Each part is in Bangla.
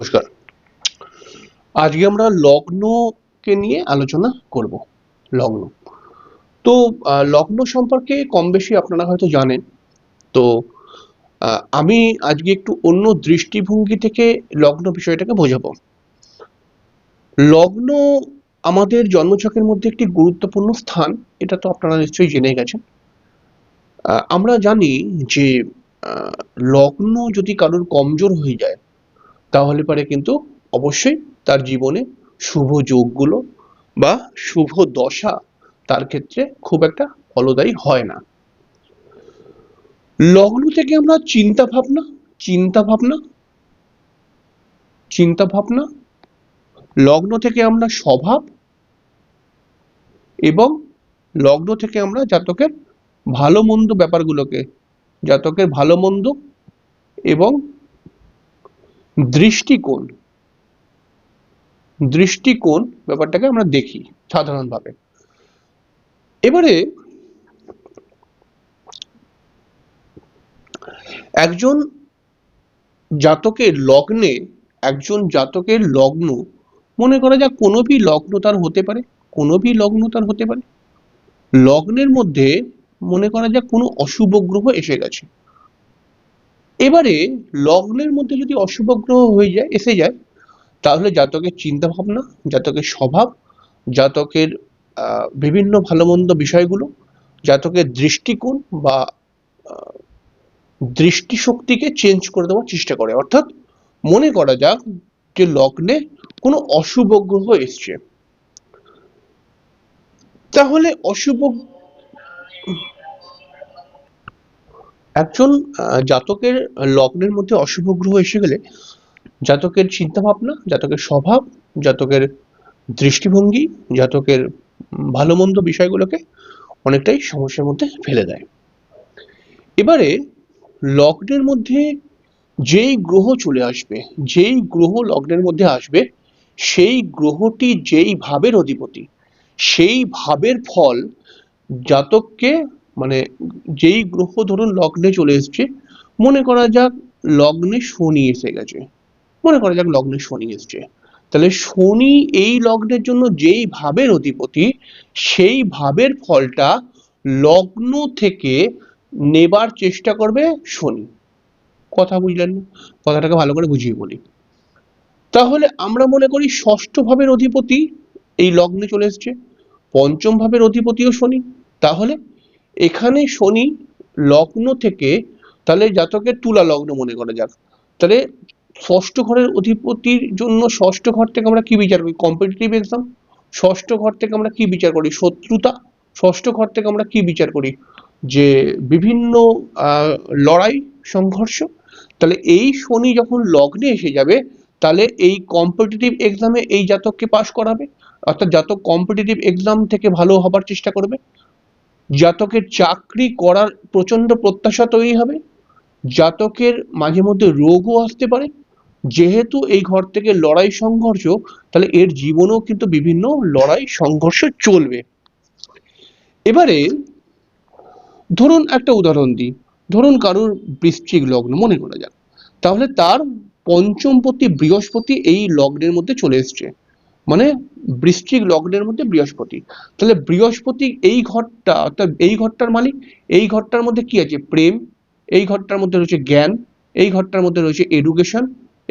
নমস্কার। আজকে আমরা লগ্নকে নিয়ে আলোচনা করব। লগ্ন। তো লগ্ন সম্পর্কে কম বেশি আপনারা হয়তো জানেন। তো আমি আজকে একটু অন্য দৃষ্টিভঙ্গি থেকে লগ্ন বিষয়টাকে বোঝাবো। লগ্ন আমাদের জন্মছকের মধ্যে একটি গুরুত্বপূর্ণ স্থান, এটা তো আপনারা নিশ্চয়ই জেনে গেছেন। আমরা জানি যে লগ্ন যদি কারোর কমজোর হয়ে যায় তাহলে পরে কিন্তু অবশ্যই তার জীবনে শুভ যোগগুলো বা শুভ দশা তার ক্ষেত্রে খুব একটা ফলদায়ী হয় না। লগ্ন থেকে আমরা চিন্তা ভাবনা, লগ্ন থেকে আমরা স্বভাব এবং লগ্ন থেকে আমরা জাতকের ভালো মন্দ ব্যাপারগুলোকে, জাতকের ভালো মন্দ এবং দৃষ্টিকোণ দৃষ্টিকোণ ব্যাপারটাকে আমরা দেখি সাধারণভাবে। এবারে একজন জাতকের লগ্নে, একজন জাতকের লগ্ন, মনে করা যাক কোনো ভি লগ্ন তার হতে পারে। লগ্নের মধ্যে মনে করা যাক কোনো অশুভ গ্রহ এসে গেছে। এবারে লগ্নের মধ্যে যদি অশুভ গ্রহ এসে যায় তাহলে জাতকের চিন্তা ভাবনা, জাতকের স্বভাব, জাতকের বিভিন্ন ভালো মন্দ বিষয়গুলো, জাতকের দৃষ্টিকোণ বা দৃষ্টিশক্তিকে চেঞ্জ করে দেওয়ার চেষ্টা করে। অর্থাৎ মনে করা যাক যে লগ্নে কোনো অশুভ গ্রহ এসছে, তাহলে একজন জাতকের লগ্নের মধ্যে অশুভ গ্রহ এসে গেলে জাতকের চিন্তা ভাবনা, জাতকের স্বভাব, জাতকের দৃষ্টিভঙ্গি, জাতকের ভালো মন্দ বিষয়গুলোকে অনেকটাই সমস্যার মধ্যে ফেলে দেয়। এবারে লগ্নের মধ্যে যেই গ্রহ চলে আসবে, যেই গ্রহ লগ্নের মধ্যে আসবে, সেই গ্রহটি যেই ভাবের অধিপতি, সেই ভাবের ফল জাতককে, মানে যেই গ্রহ ধরুন লগ্নে চলে এসছে, মনে করা যাক লগ্নে শনি এসে গেছে, মনে করা যাক লগ্নে শনি এসছে, তাহলে শনি এই লগ্নের জন্য যেই ভাবের অধিপতি, সেই ভাবের ফলটা লগ্ন থেকে নেবার চেষ্টা করবে শনি। কথা বুঝলেন? কথাটাকে ভালো করে বুঝিয়ে বলি। তাহলে আমরা মনে করি ষষ্ঠ ভাবের অধিপতি এই লগ্নে চলে এসছে, পঞ্চম ভাবের অধিপতিও শনি। তাহলে এখানে শনি লগ্ন থেকে, তাহলে জাতকের তুলা লগ্ন মনে করা যাক, তাহলে ষষ্ঠ ঘরের অধিপতির জন্য ষষ্ঠ ঘর থেকে আমরা কি বিচার করি? Competitive exam. ষষ্ঠ ঘর থেকে আমরা কি বিচার করি? শত্রুতা। ষষ্ঠ ঘর থেকে আমরা কি বিচার করি? যে বিভিন্ন লড়াই, সংঘর্ষ। তাহলে এই শনি যখন লগ্নে এসে যাবে তাহলে এই কম্পিটিটিভ এক্সামে এই জাতককে পাশ করাবে, অর্থাৎ জাতক কম্পিটিটিভ এক্সাম থেকে ভালো হবার চেষ্টা করবে, জাতকের চাকরি করার প্রচন্ড প্রত্যাশা তৈরি হবে, জাতকের মাঝে মধ্যে রোগও আসতে পারে, যেহেতু এই ঘর থেকে লড়াই সংঘর্ষ, তাহলে এর জীবনেও কিন্তু বিভিন্ন লড়াই সংঘর্ষ চলবে। এবারে ধরুন একটা উদাহরণ দিই, ধরুন কারুর বৃশ্চিক লগ্ন মনে করা যাক, তাহলে তার পঞ্চমপতি বৃহস্পতি এই লগ্নের মধ্যে চলে এসছে, মানে বৃশ্চিক লগ্নের মধ্যে বৃহস্পতি, তাহলে বৃহস্পতি এই ঘরটা, অর্থাৎ এই ঘরটার মালিক। এই ঘরটার মধ্যে কি আছে? প্রেম। এই ঘরটার মধ্যে রয়েছে জ্ঞান। এই ঘরটার মধ্যে রয়েছে এডুকেশন।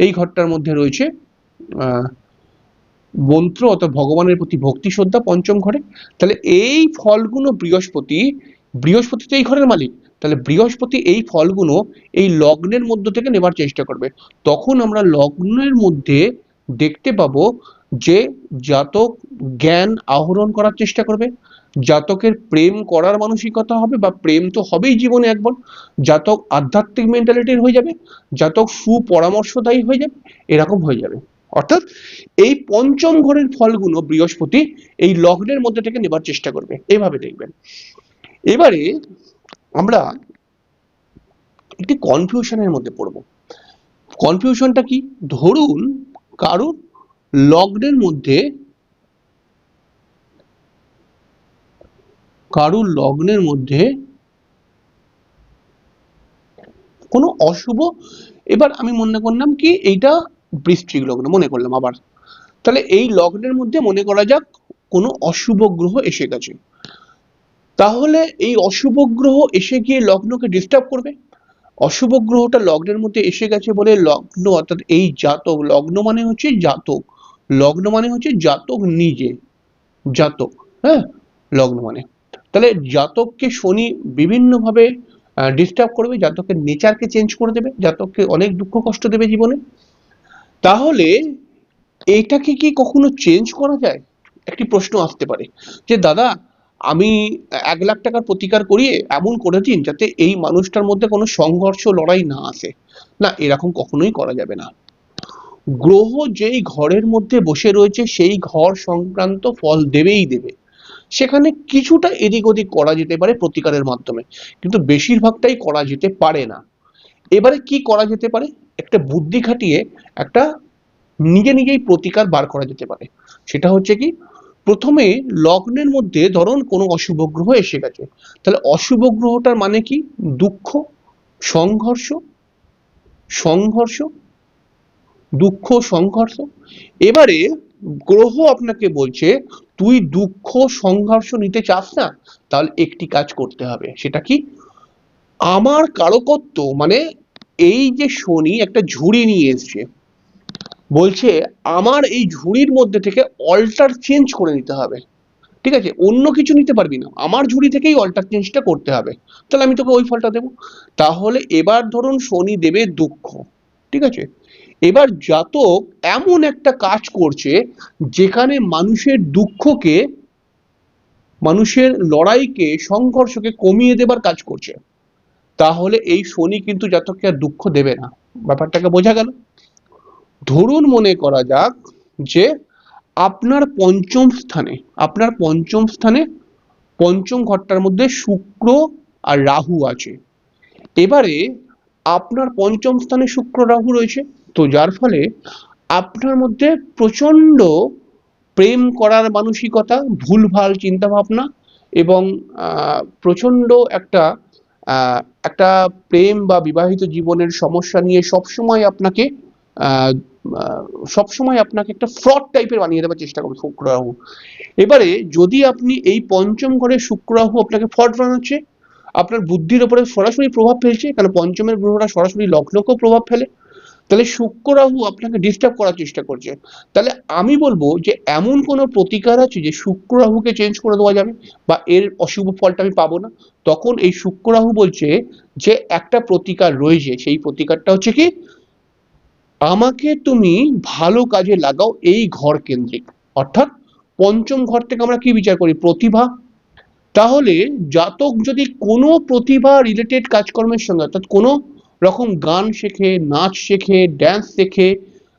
এই ঘরটার মধ্যে রয়েছে মন্ত্র অর্থাৎ ভগবানের প্রতি ভক্তি শ্রদ্ধা পঞ্চম ঘরে। তাহলে এই ফলগুলো বৃহস্পতি তো এই ঘরের মালিক, তাহলে বৃহস্পতি এই ফলগুলো এই লগ্নের মধ্য থেকে নেবার চেষ্টা করবে। তখন আমরা লগ্নের মধ্যে দেখতে পাবো যে জাতক জ্ঞান আহরণ করার চেষ্টা করবে, জাতকের প্রেম করার মানসিকতা হবে বা প্রেম তো হবেই জীবনে একবার, জাতক আধ্যাত্মিক মেন্টালিটির হয়ে যাবে, জাতক সুপরামর্শদায়ী হয়ে যাবে, এরকম হয়ে যাবে। অর্থাৎ এই পঞ্চম ঘরের ফলগুলো বৃহস্পতি এই লগ্নের মধ্যে থেকে নেবার চেষ্টা করবে, এভাবে দেখবেন। এবারে আমরা একটি কনফিউশনের মধ্যে পড়বো। কনফিউশনটা কি? ধরুন কারুর লগ্নের মধ্যে কোনো অশুভ, এবার আমি মনে করলাম কি এইটা বৃশ্চিক লগ্ন মনে করলাম আবার, তাহলে এই লগ্নের মধ্যে মনে করা যাক কোনো অশুভ গ্রহ এসে গেছে, তাহলে এই অশুভ গ্রহ এসে গিয়ে লগ্নকে ডিস্টার্ব করবে। অশুভ গ্রহটা লগ্নের মধ্যে এসে গেছে বলে লগ্ন অর্থাৎ এই জাতক, লগ্ন মানে হচ্ছে জাতক, লগ্ন মানে হচ্ছে জাতক নিজে, জাতক, হ্যাঁ, লগ্ন মানে, তাহলে জাতককে শনি বিভিন্নভাবে ডিস্টার্ব করবে, জাতকের নেচারকে চেঞ্জ করে দেবে, জাতককে অনেক দুঃখ কষ্ট দেবে জীবনে। তাহলে এইটাকে কি কখনো চেঞ্জ করা যায়? একটি প্রশ্ন আসতে পারে যে দাদা আমি 1 লাখ টাকার প্রতিকার করিয়ে এমন করে দিন যাতে এই মানুষটার মধ্যে কোনো সংঘর্ষ লড়াই না আসে। না, এরকম কখনোই করা যাবে না। গ্রহ যেই ঘরের মধ্যে বসে রয়েছে সেই ঘর সংক্রান্ত ফল দেবেই দেবে, সেখানে কিছুটা এদিক ওদিক করা যেতে পারে প্রতিকারের মাধ্যমে, কিন্তু বেশিরভাগটাই করা যেতে পারে না। এবারে কি করা যেতে পারে, একটা বুদ্ধি খাটিয়ে একটা নিজে নিজেই প্রতিকার বার করা যেতে পারে। সেটা হচ্ছে কি, প্রথমে লগ্নের মধ্যে ধরুন কোনো অশুভ গ্রহ এসে গেছে, তাহলে অশুভ গ্রহটার মানে কি, দুঃখ, সংঘর্ষ, সংঘর্ষ, দুঃখ, সংঘর্ষ। এবারে গ্রহ আপনাকে বলছে তুই দুঃখ সংঘর্ষ নিতে চাস না, তাহলে একটি কাজ করতে হবে, সেটা কি, আমার কারকত্ব মানে এই যে শনি একটা ঝুড়ি নিয়ে এসছে, বলছে আমার এই ঝুড়ির মধ্যে থেকে অল্টার চেঞ্জ করে নিতে হবে, ঠিক আছে, অন্য কিছু নিতে পারবি না, আমার ঝুড়ি থেকেই অল্টার চেঞ্জটা করতে হবে, তাহলে আমি তোকে ওই ফলটা দেবো। তাহলে এবার ধরুন শনি দেবে দুঃখ, ঠিক আছে, এবার জাতক এমন একটা কাজ করছে যেখানে মানুষের দুঃখকে, মানুষের লড়াইকে, সংঘর্ষকে কমিয়ে দেবার কাজ করছে, তাহলে এই শনি কিন্তু জাতককে আর দুঃখ দেবে না। ব্যাপারটাকে বোঝা গেল? ধরুন মনে করা যাক যে আপনার পঞ্চম স্থানে, আপনার পঞ্চম স্থানে, পঞ্চম ঘরটার মধ্যে শুক্র আর রাহু আছে। এবারে আপনার পঞ্চম স্থানে শুক্র রাহু রয়েছে, তো যার ফলে আপনার মধ্যে প্রচন্ড প্রেম করার মানসিকতা, ভুলভাল চিন্তা ভাবনা এবং প্রচন্ড একটা আহ, একটা প্রেম বা বিবাহিত জীবনের সমস্যা নিয়ে সবসময় আপনাকে আহ, আহ, সবসময় আপনাকে একটা ফ্রড টাইপের বানিয়ে দেওয়ার চেষ্টা করবে শুক্র রাহু। এবারে যদি আপনি এই পঞ্চম ঘরে শুক্র রাহু আপনাকে ফ্রড বানাচ্ছে, আপনার বুদ্ধির উপরে সরাসরি প্রভাব ফেলছে, কারণ পঞ্চমের গ্রহরা সরাসরি লগ্নকেও প্রভাব ফেলে, তাহলে শুক্র রাহু আপনাকে ডিস্টার্ব করার চেষ্টা করছে। তাহলে আমি বলবো যে এমন কোনো প্রতিকার আছে যে শুক্র রাহুকে চেঞ্জ করে দেওয়া যাবে বা এর অশুভ ফলটা আমি পাবো না? তখন এই শুক্র রাহু বলছে যে একটা প্রতিকার রয়েছে, সেই প্রতিকারটা হচ্ছে কি, আমাকে তুমি ভালো কাজে লাগাও এই ঘর কেন্দ্রিক, অর্থাৎ পঞ্চম ঘর থেকে আমরা কি বিচার করি, প্রতিভা। তাহলে জাতক যদি কোনো প্রতিভা রিলেটেড কাজকর্মের সঙ্গে, অর্থাৎ কোনো রকম গান শেখে, নাচ শেখে, ড্যান্স শেখে,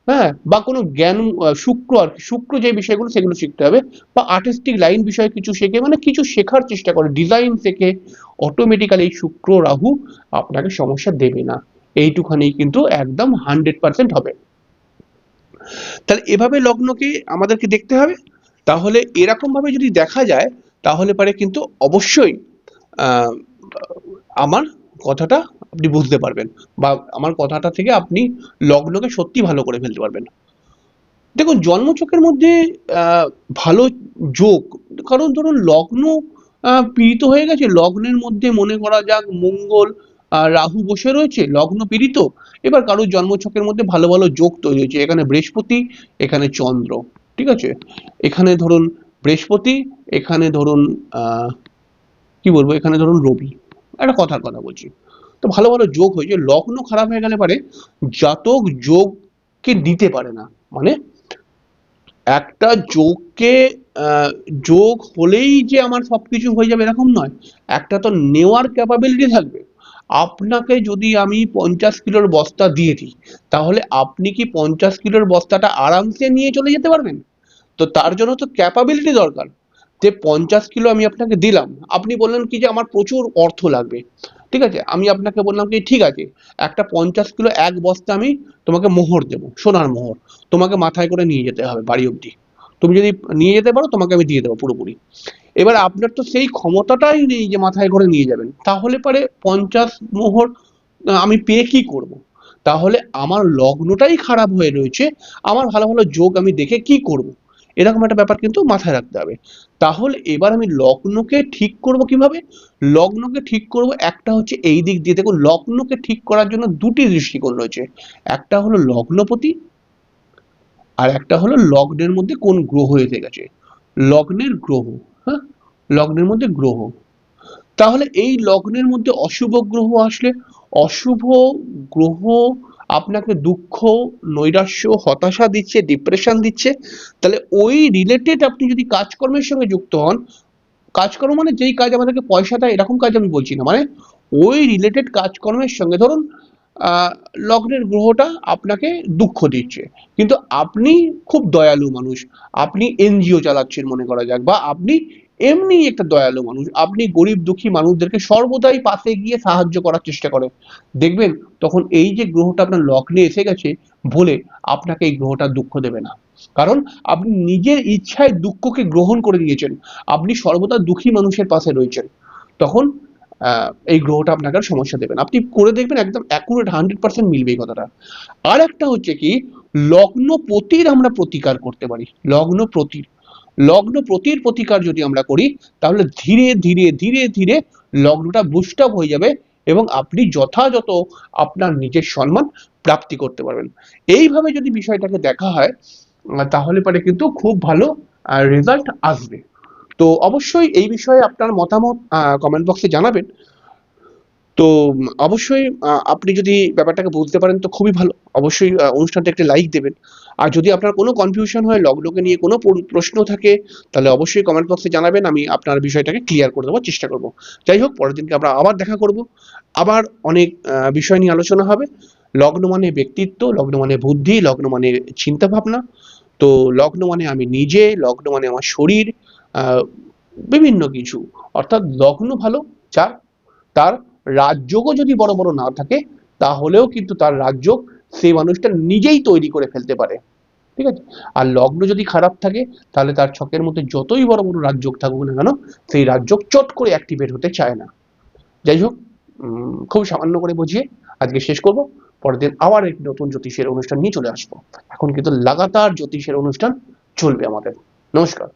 হ্যাঁ, বা কোনো জ্ঞান, শুক্র আর কি, শুক্র যে বিষয়গুলো সেগুলো শিখতে হবে, বা আর্টিস্টিক লাইন বিষয়ে কিছু শেখে, মানে কিছু শেখার চেষ্টা করে, ডিজাইন শেখে, অটোমেটিক্যালি এই শুক্র রাহু আপনাকে সমস্যা দেবে না, এইটুখানি কিন্তু একদম 100% হবে। তাহলে এভাবে লগ্নকে আমাদেরকে দেখতে হবে। তাহলে এরকম ভাবে যদি দেখা যায় তাহলে পারে কিন্তু অবশ্যই আহ, আমার কথাটা আপনি বুঝতে পারবেন, বা আমার কথাটা থেকে আপনি লগ্নকে সত্যি ভালো করে ফেলতে পারবেন। দেখুন জন্মছকের মধ্যে আহ, ভালো যোগ, কারণ ধরুন লগ্ন পীড়িত হয়ে গেছে, লগ্নের মধ্যে মনে করা যাক মঙ্গল আর রাহু বসে রয়েছে, লগ্ন পীড়িত, এবার কারোর জন্মছকের মধ্যে ভালো ভালো যোগ তৈরি হয়েছে, এখানে বৃহস্পতি, এখানে চন্দ্র, ঠিক আছে, এখানে ধরুন বৃহস্পতি, এখানে ধরুন আহ কি বলবো, এখানে ধরুন রবি, একটা কথার কথা বলছি, তো ভালো ভালো যোগ হয়েছে, লগ্ন খারাপ হয়ে গেলে পারে জাতক যোগকে দিতে পারে না, মানে একটা যোগকে আহ, যোগ হলেই যে আমার সবকিছু হয়ে যাবে এরকম নয়, একটা তো নেওয়ার ক্যাপাবিলিটি থাকবে। আপনাকে যদি আমি 50 কিলোর বস্তা দিয়ে দিই, তাহলে আপনি কি 50 কিলোর বস্তাটা আরামসে নিয়ে চলে যেতে পারবেন? তো তার জন্য তো ক্যাপাবিলিটি দরকার, যে 50 কিলো আমি আপনাকে দিলাম, আপনি বললেন কি যে আমার প্রচুর অর্থ লাগবে, ঠিক আছে, আমি আপনাকে বললাম কি ঠিক আছে, একটা 50 কিলো এক বস্তা আমি তোমাকে মোহর দেবো, সোনার মোহর, তোমাকে মাথায় করে নিয়ে যেতে হবে বাড়ি অবধি, তুমি যদি নিয়ে যেতে পারো তোমাকে আমি দিয়ে দেবো পুরোপুরি। এবার আপনার তো সেই ক্ষমতাটাই নেই যে মাথায় করে নিয়ে যাবেন, তাহলে পরে 50 মোহর আমি পেয়ে কি করব? তাহলে আমার লগ্নটাই খারাপ হয়ে রয়েছে, আমার ভালো ভালো যোগ আমি দেখে কি করব, এরকম একটা ব্যাপার কিন্তু মাথায় রাখতে হবে। তাহলে এবার আমি লগ্নকে ঠিক করব কিভাবে? লগ্নকে ঠিক করব একটা হচ্ছে এই দিক দিয়ে। দেখুন, লগ্নকে ঠিক করার জন্য দুটি দৃষ্টিকোণ রয়েছে। একটা হলো লগ্নপতি, আর একটা হলো লগ্নের মধ্যে কোন গ্রহ এসে গেছে, লগ্নের গ্রহ। হ্যাঁ, লগ্নের মধ্যে গ্রহ। তাহলে এই লগ্নের মধ্যে অশুভ গ্রহ আসলে, অশুভ গ্রহ আপনাকে দুঃখ, নৈরাশ্য, হতাশা দিচ্ছে, ডিপ্রেশন দিচ্ছে। তাহলে ওই রিলেটেড আপনি যদি কাজকর্মের সঙ্গে যুক্ত হন, কাজকর্ম মানে যেই কাজ আমাদেরকে পয়সা দেয় এরকম কাজ আমি বলছি না, মানে ওই রিলেটেড কাজকর্মের সঙ্গে, ধরুন আহ, লগ্নের গ্রহটা আপনাকে দুঃখ দিচ্ছে, কিন্তু আপনি খুব দয়ালু মানুষ, আপনি এনজিও চালাচ্ছেন মনে করা যাক, বা আপনি এমনি একটা দয়ালু মানুষ, আপনি গরিব দুঃখী মানুষদেরকে সর্বদাই পাশে গিয়ে সাহায্য করার চেষ্টা করেন, দেখবেন তখন এই যে গ্রহটা আপনার লগ্নে এসে গেছে বলে আপনাকে এই গ্রহটা দুঃখ দেবে না। কারণ আপনি নিজের ইচ্ছায় দুঃখকে গ্রহণ করে নিয়েছেন, আপনি সর্বদা দুঃখী মানুষের পাশে রয়েছেন, তখন এই গ্রহটা আপনাকে আর সমস্যা দেবে না। আপনি করে দেখবেন একদম অ্যাকুরেট 100% মিলবে এই কথাটা। আর একটা হচ্ছে কি, লগ্নপতির আমরা প্রতিকার করতে পারি। লগ্নপতির প্রতিকার যদি আমরা করি, তাহলে ধীরে ধীরে ধীরে ধীরে লগ্নটা বুস্ট আপ হয়ে যাবে এবং আপনি যথাযথ আপনার নিজের সম্মান প্রাপ্তি করতে পারবেন। এইভাবে যদি বিষয়টাকে দেখা হয়, তাহলে পরে কিন্তু খুব ভালো রেজাল্ট আসবে। তো অবশ্যই এই বিষয়ে আপনার মতামত কমেন্ট বক্সে জানাবেন। তো অবশ্যই আপনি যদি ব্যাপারটাকে বুঝতে পারেন তো খুবই ভালো। অবশ্যই অনুষ্ঠানটা একটি লাইক দেবেন। আর যদি আপনার কোনো কনফিউশন হয়, লগ্নকে নিয়ে কোনো প্রশ্ন থাকে, তাহলে অবশ্যই কমেন্ট বক্সে জানাবেন, আমি আপনার বিষয়টাকে ক্লিয়ার করে দেওয়ার চেষ্টা করব। যাই হোক, পরের দিনকে আমরা আবার দেখা করব, আবার অনেক বিষয় নিয়ে আলোচনা হবে। লগ্ন মানে ব্যক্তিত্ব, লগ্ন মানে বুদ্ধি, লগ্ন মানে চিন্তা ভাবনা। তো লগ্ন মানে আমি নিজে, লগ্ন মানে আমার শরীর, আহ, বিভিন্ন কিছু। অর্থাৎ লগ্ন ভালো যার, তার রাজযোগও যদি বড় বড় না থাকে, তাহলেও কিন্তু তার রাজযোগ সেই মানুষটা নিজেই তৈরি করে ফেলতে পারে। ঠিক আছে? আর লগ্ন যদি খারাপ থাকে, তাহলে তার ছকের মধ্যে যতই বড় বড় রাজযোগ থাকুক না কেন, সেই রাজযোগ চট করে অ্যাক্টিভেট হতে চায় না। যাই হোক, খুব সামান্য করে বুঝিয়ে আজকে শেষ করব। পরের দিন আবার এক নতুন জ্যোতিষের অনুষ্ঠান নিয়ে চলে আসবো। এখন কিন্তু লাগাতার জ্যোতিষের অনুষ্ঠান চলবে আমাদের। নমস্কার।